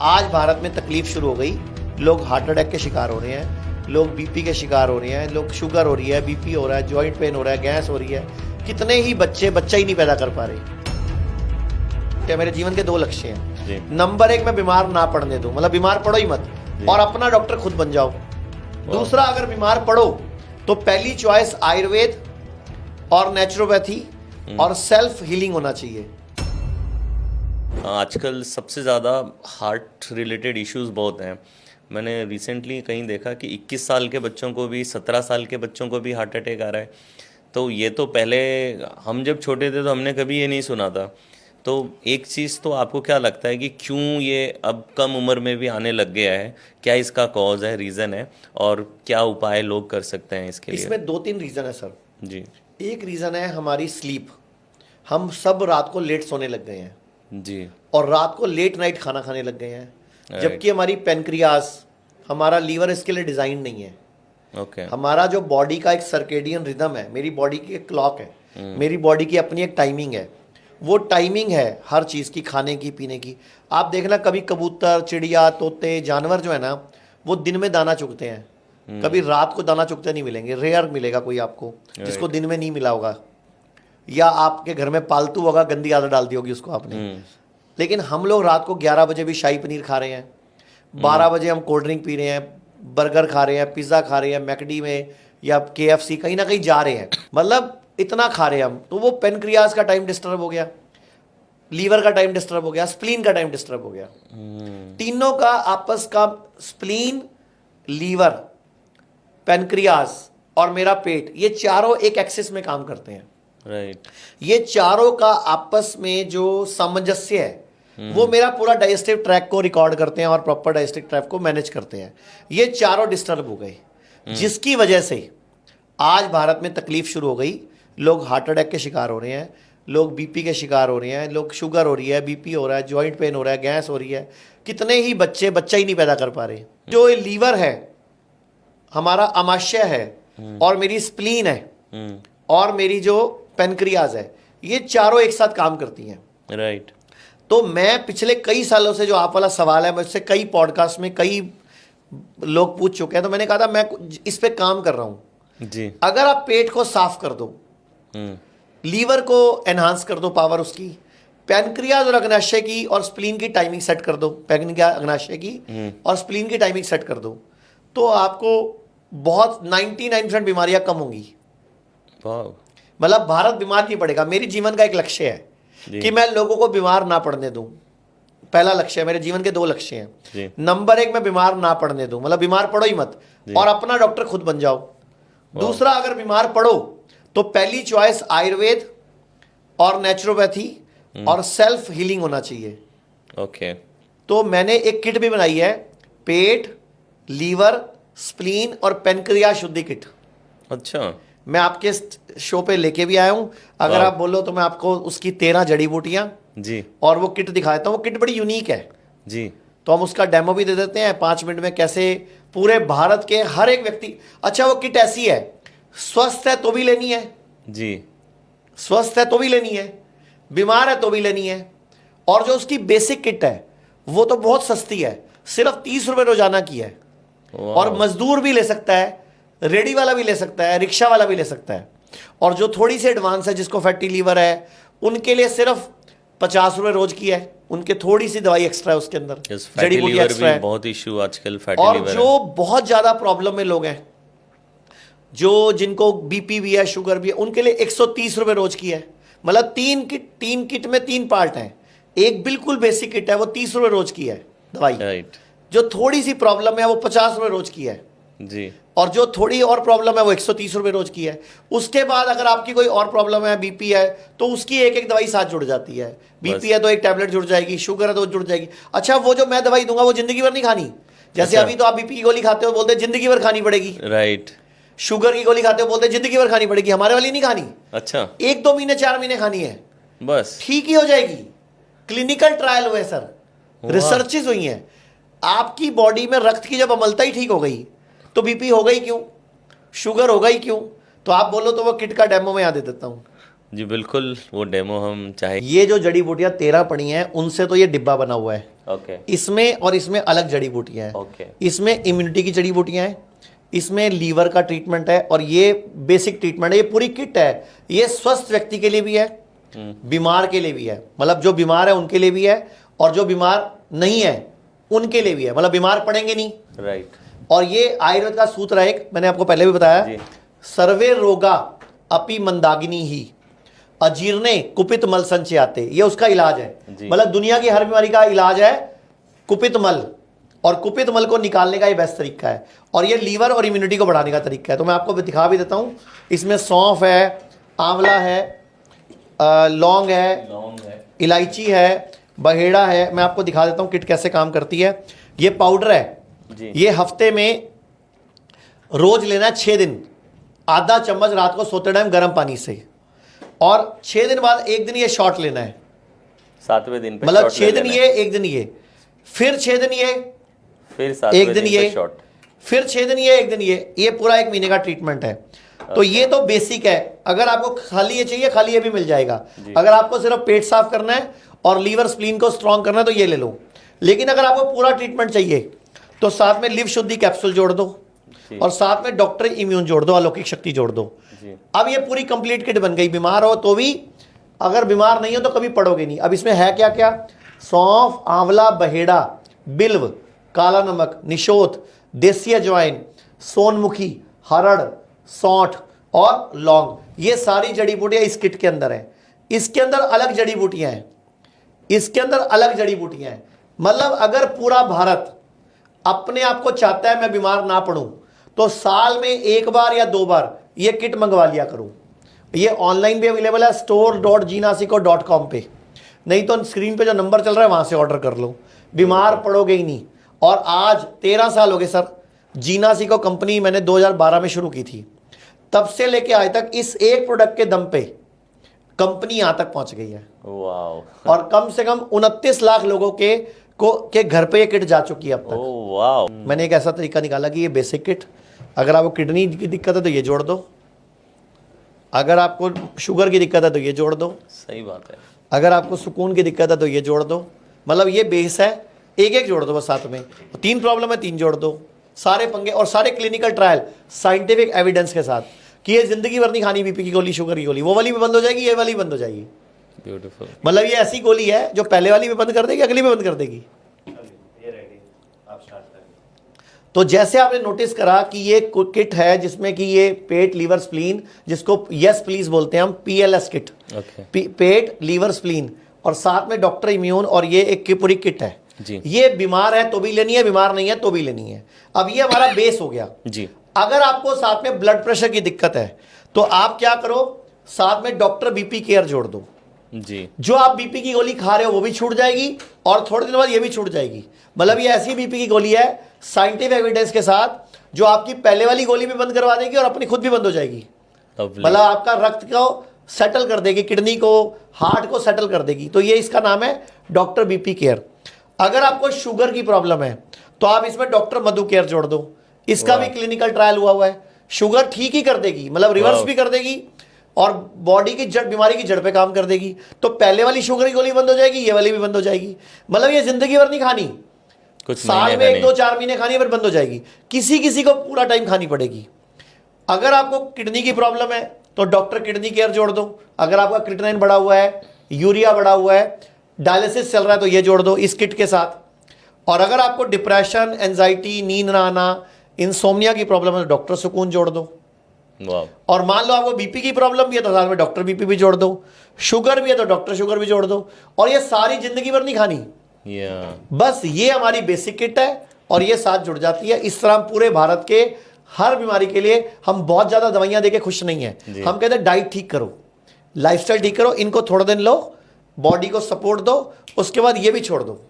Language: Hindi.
आज भारत में तकलीफ शुरू हो गई। लोग हार्ट अटैक के शिकार हो रहे हैं, लोग बीपी के शिकार हो रहे हैं, लोग शुगर हो रही है, बीपी हो रहा है, जॉइंट पेन हो रहा है, गैस हो रही है। कितने ही बच्चा ही नहीं पैदा कर पा रहे। क्या मेरे जीवन के दो लक्ष्य हैं। नंबर एक, मैं बीमार ना पड़ने दूं, मतलब बीमार पड़ो ही मत और अपना डॉक्टर खुद बन जाओ। दूसरा, अगर बीमार पड़ो तो पहली चॉइस आयुर्वेद और नेचुरोपैथी और सेल्फ हीलिंग होना चाहिए। आजकल सबसे ज़्यादा हार्ट रिलेटेड इश्यूज बहुत हैं। मैंने रिसेंटली कहीं देखा कि 21 साल के बच्चों को भी, 17 साल के बच्चों को भी हार्ट अटैक आ रहा है। तो ये तो पहले हम जब छोटे थे तो हमने कभी ये नहीं सुना था। तो एक चीज़ तो आपको क्या लगता है कि क्यों ये अब कम उम्र में भी आने लग गया है? क्या इसका कॉज है, रीज़न है, और क्या उपाय लोग कर सकते हैं इसके लिए? इसमें दो तीन रीज़न है सर जी। एक रीज़न है हमारी स्लीप। हम सब रात को लेट सोने लग गए हैं जी। और रात को लेट नाइट खाना खाने लग गए हैं, जबकि हमारी पेनक्रियास, हमारा लीवर इसके लिए डिज़ाइन नहीं है। ओके। हमारा जो बॉडी का एक सर्केडियन रिदम है, मेरी बॉडी की एक क्लॉक है, मेरी बॉडी की अपनी एक टाइमिंग है। वो टाइमिंग है हर चीज़ की, खाने की, पीने की। आप देखना, कभी कबूतर, चिड़िया, तोते, जानवर जो है ना, वो दिन में दाना चुगते हैं। कभी रात को दाना चुगते नहीं मिलेंगे, रेयर मिलेगा कोई आपको जिसको दिन में नहीं मिला होगा, या आपके घर में पालतू होगा, गंदी आदत डाल दी होगी उसको आपने। लेकिन हम लोग रात को 11 बजे भी शाही पनीर खा रहे हैं, 12 बजे हम कोल्ड ड्रिंक पी रहे हैं, बर्गर खा रहे हैं, पिज़्ज़ा खा रहे हैं, मैकडी में या KFC कहीं ना कहीं जा रहे हैं, मतलब इतना खा रहे हैं हम। तो वो पेनक्रियाज का टाइम डिस्टर्ब हो गया, लीवर का टाइम डिस्टर्ब हो गया, स्प्लीन का टाइम डिस्टर्ब हो गया। तीनों का आपस का, स्प्लीन, लीवर, पेनक्रियाज और मेरा पेट, ये चारों एक एक्सिस में काम करते हैं। राइट। ये चारों का आपस में जो सामंजस्य है वो मेरा पूरा डाइजेस्टिव ट्रैक को रिकॉर्ड करते हैं और प्रॉपर डाइजेस्टिव ट्रैक को मैनेज करते हैं। ये चारों डिस्टर्ब हो गए, जिसकी वजह से आज भारत में तकलीफ शुरू हो गई। लोग हार्ट अटैक के शिकार हो रहे हैं, लोग बीपी के शिकार हो रहे हैं, लोग शुगर हो रही है, बीपी हो रहा है, जॉइंट पेन हो रहा है, गैस हो रही है। कितने ही बच्चा ही नहीं पैदा कर पा रहे। जो ये लीवर है, हमारा आमाशय है, और मेरी स्प्लीन है, और मेरी जो पेनक्रियाज है, ये चारों एक साथ काम करती हैं। राइट। तो मैं पिछले कई सालों से, जो आप वाला सवाल है, मुझसे कई पॉडकास्ट में कई लोग पूछ चुके हैं, तो मैंने कहा था मैं इस पे काम कर रहा हूं जी। अगर आप पेट को साफ कर दो, लीवर को एनहांस कर दो, पावर उसकी, पेनक्रियाज और अग्नाशय की और स्प्लीन की टाइमिंग सेट कर दो, पेनक्रियाज, अग्नाशय की और स्प्लीन की टाइमिंग सेट कर दो, तो आपको बहुत 99% बीमारियां कम होंगी। मतलब भारत बीमार नहीं पड़ेगा। मेरी जीवन का एक लक्ष्य है कि मैं लोगों को बीमार ना पड़ने दूं। पहला लक्ष्य है, मेरे जीवन के दो लक्ष्य हैं। नंबर एक, मैं बीमार ना पड़ने दूं, मतलब बीमार पड़ो ही मत और अपना डॉक्टर खुद बन जाओ। दूसरा, अगर बीमार पड़ो तो पहली चॉइस आयुर्वेद और नेचुरोपैथी और सेल्फ हीलिंग होना चाहिए। ओके। तो मैंने एक किट भी बनाई है, पेट, लीवर, स्प्लीन और पेनक्रियाज शुद्धि किट। अच्छा। मैं आपके शो पे लेके भी आया हूं। अगर आप बोलो तो मैं आपको उसकी 13 जड़ी बूटियां जी और वो किट दिखा देता हूं। वो किट बड़ी यूनिक है जी। तो हम उसका डेमो भी दे देते हैं 5 मिनट में, कैसे पूरे भारत के हर एक व्यक्ति। अच्छा, वो किट ऐसी है, स्वस्थ है तो भी लेनी है जी, स्वस्थ है तो भी लेनी है, बीमार है तो भी लेनी है। और जो उसकी बेसिक किट है वो तो बहुत सस्ती है, सिर्फ 30 रुपये रोजाना की है, और मजदूर भी ले सकता है, रेडी वाला भी ले सकता है, रिक्शा वाला भी ले सकता है। और जो थोड़ी सी एडवांस है, जिसको फैटी लीवर है, उनके लिए सिर्फ 50 रुपये रोज की है। उनके थोड़ी सी दवाई एक्स्ट्रा है उसके अंदर, जड़ी बूटी एक्स्ट्रा है। बहुत इशू आजकल फैटी और लीवर जो बहुत ज्यादा प्रॉब्लम में लोग हैं, जो जिनको बीपी भी है, शुगर भी है, उनके लिए 130 रुपये रोज की है। मतलब तीन किट में 3 पार्ट हैं। एक बिल्कुल बेसिक किट है, वो 30 रुपये रोज की है दवाई। राइट। जो थोड़ी सी प्रॉब्लम है वो 50 रुपये रोज की है जी। और जो थोड़ी और प्रॉब्लम है वो 130 रुपये रोज की है। उसके बाद अगर आपकी कोई और प्रॉब्लम है, बीपी है, तो उसकी एक एक दवाई साथ जुड़ जाती है। बीपी है तो एक टैबलेट जुड़ जाएगी, शुगर है तो जुड़ जाएगी। अच्छा, वो जो मैं दवाई दूंगा वो जिंदगी भर नहीं खानी। जैसे अभी तो आप बीपी की गोली खाते हो, बोलते हैं जिंदगी भर खानी पड़ेगी। राइट। शुगर की गोली खाते हो, बोलते हैं जिंदगी भर खानी पड़ेगी। हमारे वाली नहीं खानी। अच्छा। 1-2 महीने, 4 महीने खानी है, बस ठीक ही हो जाएगी। क्लिनिकल ट्रायल हुए सर, रिसर्चेस हुई हैं। आपकी बॉडी में रक्त की जब अम्लता ही ठीक हो गई तो बीपी हो गई क्यों, शुगर हो गई क्यों? तो आप बोलो तो वो किट का डेमो में यहाँ दे देता हूँ। जी बिल्कुल, वो डेमो हम चाहे। ये जो जड़ी बूटियां 13 पड़ी हैं, उनसे तो ये डिब्बा बना हुआ है। ओके इसमें और इसमें अलग जड़ी बूटियां हैं। ओके इसमें इम्यूनिटी की जड़ी बूटियां हैं, इसमें लीवर का ट्रीटमेंट है, और ये बेसिक ट्रीटमेंट है। ये पूरी किट है। ये स्वस्थ व्यक्ति के लिए भी है, बीमार के लिए भी है, मतलब जो बीमार है उनके लिए भी है, और जो बीमार नहीं है उनके लिए भी है, मतलब बीमार पड़ेंगे नहीं। राइट और ये आयुर्वेद का सूत्र है एक, मैंने आपको पहले भी बताया, जी। सर्वे रोगा अपि मंदागिनी ही अजीर्णे कुपित मल संचयाते। ये उसका इलाज है। जी। मतलब दुनिया की हर बीमारी का इलाज है कुपित मल, और कुपित मल को निकालने का ये बेस्ट तरीका है, और ये लीवर और इम्यूनिटी को बढ़ाने का तरीका है। तो मैं आपको दिखा भी देता हूँ। इसमें सौंफ है, आंवला है, लौंग है, लॉन्ग है इलायची है, बहेड़ा है। मैं आपको दिखा देता हूँ किट कैसे काम करती है। ये पाउडर है जी। ये हफ्ते में रोज लेना है 6 दिन, आधा चम्मच रात को सोते टाइम गर्म पानी से, और 6 दिन बाद एक दिन ये शॉट लेना है। 7वें दिन पे मतलब shot 6 ले दिन लेना ये, एक दिन ये, फिर 6 दिन ये, फिर 7वें एक दिन दिन ये, पे शॉट। फिर 6 दिन ये, एक दिन ये पूरा 1 महीने का ट्रीटमेंट है। तो ये तो बेसिक है। अगर आपको खाली ये चाहिए, खाली ये भी मिल जाएगा। अगर आपको सिर्फ पेट साफ करना है और लीवर स्प्लीन को स्ट्रॉन्ग करना है तो ये ले लो। लेकिन अगर आपको पूरा ट्रीटमेंट चाहिए तो साथ में लिव शुद्धि कैप्सूल जोड़ दो, और साथ में डॉक्टर इम्यून जोड़ दो, अलौकिक शक्ति जोड़ दो। अब ये पूरी कंप्लीट किट बन गई। बीमार हो तो भी, अगर बीमार नहीं हो तो कभी पड़ोगे नहीं। अब इसमें है क्या क्या? सौंफ, आंवला, बहेड़ा, बिल्व, काला नमक, निशोथ, देसी अजवाइन, सोनमुखी, हरड़, सौंठ और लौंग। ये सारी जड़ी बूटियां इस किट के अंदर है। इसके अंदर अलग जड़ी बूटियां हैं, इसके अंदर अलग जड़ी बूटियां हैं। मतलब अगर पूरा भारत अपने आप को चाहता है मैं बीमार ना पड़ूं, तो साल में 1 बार या 2 बार ये किट मंगवा लिया करूं। ये ऑनलाइन भी अवेलेबल है store.jinasico.com पे, नहीं तो स्क्रीन पे जो नंबर चल रहा है वहां से ऑर्डर कर लो। बीमार पड़ोगे ही नहीं। और आज 13 साल हो गए सर। जिनासिको कंपनी मैंने 2012 में शुरू की थी, तब से लेके आज तक इस एक प्रोडक्ट के दम पे कंपनी यहां तक पहुंच गई है। वाओ। और कम से कम 29 लाख लोगों के घर पे ये किट जा चुकी है अब तक। Oh wow. मैंने एक ऐसा तरीका निकाला कि ये बेसिक किट, अगर आपको किडनी की दिक्कत है तो ये जोड़ दो, अगर आपको शुगर की दिक्कत है तो ये जोड़ दो, सही बात है। अगर आपको सुकून की दिक्कत है तो ये जोड़ दो। मतलब ये बेस है, एक एक जोड़ दो बस साथ में। 3 प्रॉब्लम है, 3 जोड़ दो। सारे पंगे और सारे क्लिनिकल ट्रायल साइंटिफिक एविडेंस के साथ कि ये जिंदगी भर नहीं खानी बीपी की गोली, शुगर की गोली। वो वाली भी बंद हो जाएगी, ये वाली बंद हो जाएगी। ब्यूटीफुल। मतलब ये ऐसी गोली है जो पहले वाली भी बंद कर देगी, अगली भी बंद कर देगी। तो जैसे आपने नोटिस करा कि ये किट है जिसमें कि ये पेट, लीवर, स्प्लीन, जिसको यस प्लीज बोलते हैं हम, PLS किट, पेट, लीवर, स्प्लीन, और साथ में डॉक्टर इम्यून, और ये एक पूरी किट है जी। ये बीमार है तो भी लेनी है, बीमार नहीं है तो भी लेनी है। अब ये हमारा बेस हो गया जी। अगर आपको साथ में ब्लड प्रेशर की दिक्कत है तो आप क्या करो, साथ में डॉक्टर BP केयर जोड़ दो जी। जो आप BP की गोली खा रहे हो वो भी छूट जाएगी, और थोड़े दिन बाद ये भी छूट जाएगी। मतलब ये ऐसी BP की गोली है साइंटिफिक एविडेंस के साथ, जो आपकी पहले वाली गोली भी बंद करवा देगी और अपनी खुद भी बंद हो जाएगी। मतलब आपका रक्त को सेटल कर देगी, किडनी को, हार्ट को सेटल कर देगी। तो ये इसका नाम है डॉक्टर BP केयर। अगर आपको शुगर की प्रॉब्लम है तो आप इसमें डॉक्टर मधु केयर जोड़ दो, इसका भी क्लिनिकल ट्रायल हुआ है। शुगर ठीक ही कर देगी, मतलब रिवर्स भी कर देगी, और बॉडी की जड़, बीमारी की जड़ पे काम कर देगी। तो पहले वाली शुगर की गोली बंद हो जाएगी, ये वाली भी बंद हो जाएगी। मतलब ये जिंदगी भर नहीं खानी, कुछ साल में 1-2-4 महीने खानी, फिर बंद हो जाएगी। किसी किसी को पूरा टाइम खानी पड़ेगी। अगर आपको किडनी की प्रॉब्लम है तो डॉक्टर किडनी केयर जोड़ दो। अगर आपका क्रिएटिनिन बढ़ा हुआ है, यूरिया बढ़ा हुआ है, डायलिसिस चल रहा है तो ये जोड़ दो इस किट के साथ। और अगर आपको डिप्रेशन, एंजाइटी, नींद ना आना, इंसोम्निया की प्रॉब्लम है तो डॉक्टर सुकून जोड़ दो। और मान लो आपको BP की प्रॉब्लम भी है तो साथ में डॉक्टर BP भी जोड़ दो, शुगर भी है तो डॉक्टर शुगर भी जोड़ दो। और ये सारी जिंदगी भर नहीं खानी, बस ये हमारी बेसिक किट है और ये साथ जुड़ जाती है। इस तरह हम पूरे भारत के हर बीमारी के लिए, हम बहुत ज्यादा दवाइयां देके खुश नहीं है। हम कहते हैं डाइट ठीक करो, लाइफस्टाइल ठीक करो, इनको थोड़ा दिन लो, बॉडी को सपोर्ट दो, उसके बाद ये भी छोड़ दो।